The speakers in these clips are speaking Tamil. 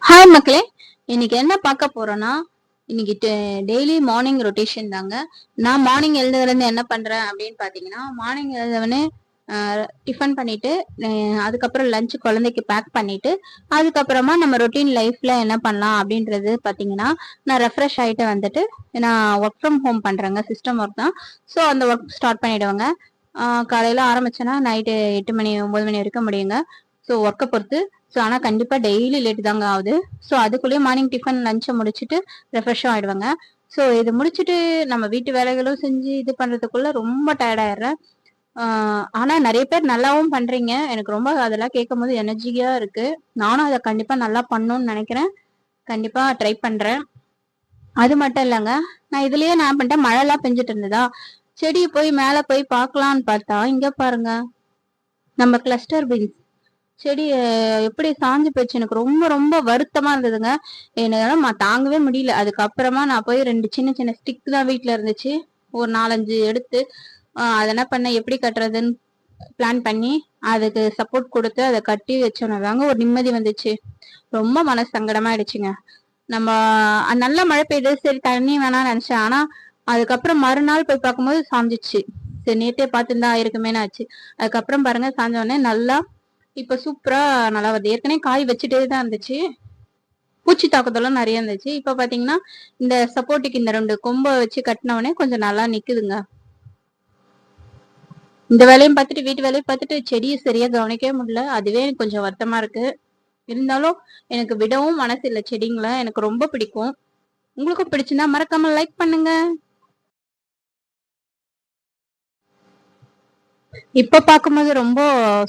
ஹாய் மக்களே, இன்னைக்கு என்ன பார்க்க போறோம்னா, இன்னைக்கு டெய்லி மார்னிங் ரொட்டேஷன் தாங்க. நான் மார்னிங் எழுந்ததுலேருந்து என்ன பண்றேன் அப்படின்னு பார்த்தீங்கன்னா, மார்னிங் எழுந்தவொடனே டிஃபன் பண்ணிட்டு, அதுக்கப்புறம் லஞ்ச் குழந்தைக்கு பேக் பண்ணிட்டு, அதுக்கப்புறமா நம்ம ரொட்டீன் லைஃப்ல என்ன பண்ணலாம் அப்படின்றது பார்த்தீங்கன்னா, நான் ரெஃப்ரெஷ் ஆகிட்டு வந்துட்டு, நான் ஒர்க் ஃப்ரம் ஹோம் பண்றேங்க, சிஸ்டம் ஒர்க் தான். ஸோ அந்த ஒர்க் ஸ்டார்ட் பண்ணிடுவேங்க. காலையில ஆரம்பிச்சேன்னா நைட்டு 8 மணி 9 மணி வரைக்கும் முடியுங்க. ஸோ ஒர்க்கை பொறுத்து. ஸோ ஆனால் கண்டிப்பாக டெய்லி லேட் தாங்க ஆகுது. ஸோ அதுக்குள்ளேயே மார்னிங் டிஃபன் லஞ்சை முடிச்சுட்டு ரெஃப்ரெஷ்ஷும் ஆயிடுவாங்க. ஸோ இது முடிச்சுட்டு நம்ம வீட்டு வேலைகளும் செஞ்சு இது பண்ணுறதுக்குள்ள ரொம்ப டயர்டாயிடுறேன். ஆனால் நிறைய பேர் நல்லாவும் பண்ணுறீங்க. எனக்கு ரொம்ப அதெல்லாம் கேட்கும் போது எனர்ஜியாக இருக்கு. நானும் அதை கண்டிப்பாக நல்லா பண்ணணும்னு நினைக்கிறேன். கண்டிப்பாக ட்ரை பண்ணுறேன். அது மட்டும் இல்லைங்க, நான் இதுலயே நான் பண்ணிட்டேன், மழைலாம் பெஞ்சிட்டு இருந்ததா, செடியை போய் மேலே போய் பார்க்கலான்னு பார்த்தா இங்க பாருங்க, நம்ம கிளஸ்டர் பீன்ஸ் செடி எப்படி சாஞ்சு போச்சு. எனக்கு ரொம்ப ரொம்ப வருத்தமா இருந்ததுங்க. என்னால தாங்கவே முடியல. அதுக்கப்புறமா நான் போய் 2 சின்ன சின்ன ஸ்டிக் தான் வீட்டுல இருந்துச்சு, ஒரு 4-5 எடுத்து அதை என்ன பண்ண எப்படி கட்டுறதுன்னு பிளான் பண்ணி அதுக்கு சப்போர்ட் கொடுத்து அதை கட்டி வச்சோன்னாங்க ஒரு நிம்மதி வந்துச்சு. ரொம்ப மனசு சங்கடமாயிடுச்சுங்க. நம்ம நல்ல மழை பெய்யுது, சரி தண்ணி வேணாம்னு நினைச்சேன். ஆனா அதுக்கப்புறம் மறுநாள் போய் பார்க்கும்போது சாஞ்சிச்சு. சரி நேத்தே பார்த்துருந்தா ஆயிருக்குமேனு ஆச்சு. அதுக்கப்புறம் பாருங்க சாஞ்ச உடனே நல்லா இப்ப சூப்பரா நல்லா வருது. ஏற்கனவே காய் வச்சுட்டே தான் இருந்துச்சு, பூச்சி தாக்குதலும் நிறைய இருந்துச்சு. இப்ப பாத்தீங்கன்னா இந்த சப்போர்ட்டுக்கு இந்த 2 கொம்பை வச்சு கட்டினவனே கொஞ்சம் நல்லா நிக்குதுங்க. இந்த வேலையும் பார்த்துட்டு வீட்டு வேலையும் பார்த்துட்டு செடியை சரியா கவனிக்கவே முடியல. அதுவே எனக்கு கொஞ்சம் வருத்தமா இருக்கு. இருந்தாலும் எனக்கு விடவும் மனசு இல்லை செடிங்களை. எனக்கு ரொம்ப பிடிக்கும். உங்களுக்கும் பிடிச்சிருந்தா மறக்காம லைக் பண்ணுங்க. இப்ப பார்க்கும்போது ரொம்ப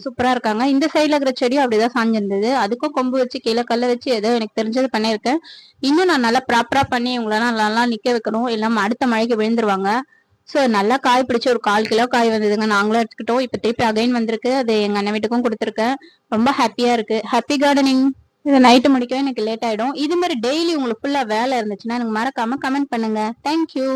சூப்பரா இருக்காங்க. இந்த சைட்ல இருக்கிற செடியும் அப்படிதான் சாஞ்சிருந்தது. அதுக்கும் கொம்பு வச்சு கீழே கல்ல வச்சு ஏதோ எனக்கு தெரிஞ்சது பண்ணியிருக்கேன். இன்னும் நான் நல்லா ப்ராப்பரா பண்ணி உங்களெல்லாம் நல்லா நிக்க வைக்கணும். இல்லாம அடுத்த மழைக்கு விழுந்துருவாங்க. ஸோ நல்லா காய் பிடிச்சி ஒரு 1/4 கிலோ காய் வந்ததுங்க. நாங்களும் எடுத்துக்கிட்டோம். இப்ப திருப்பி அகைன் வந்திருக்கு. அது எங்க அண்ணன் வீட்டுக்கும் கொடுத்துருக்கேன். ரொம்ப ஹாப்பியா இருக்கு. Happy gardening. இதை நைட்டு முடிக்கவே எனக்கு லேட் ஆயிடும். இது மாதிரி டெய்லி உங்களுக்கு ஃபுல்லா வேலை இருந்துச்சுன்னா எனக்கு மறக்காம கமெண்ட் பண்ணுங்க. தேங்க்யூ.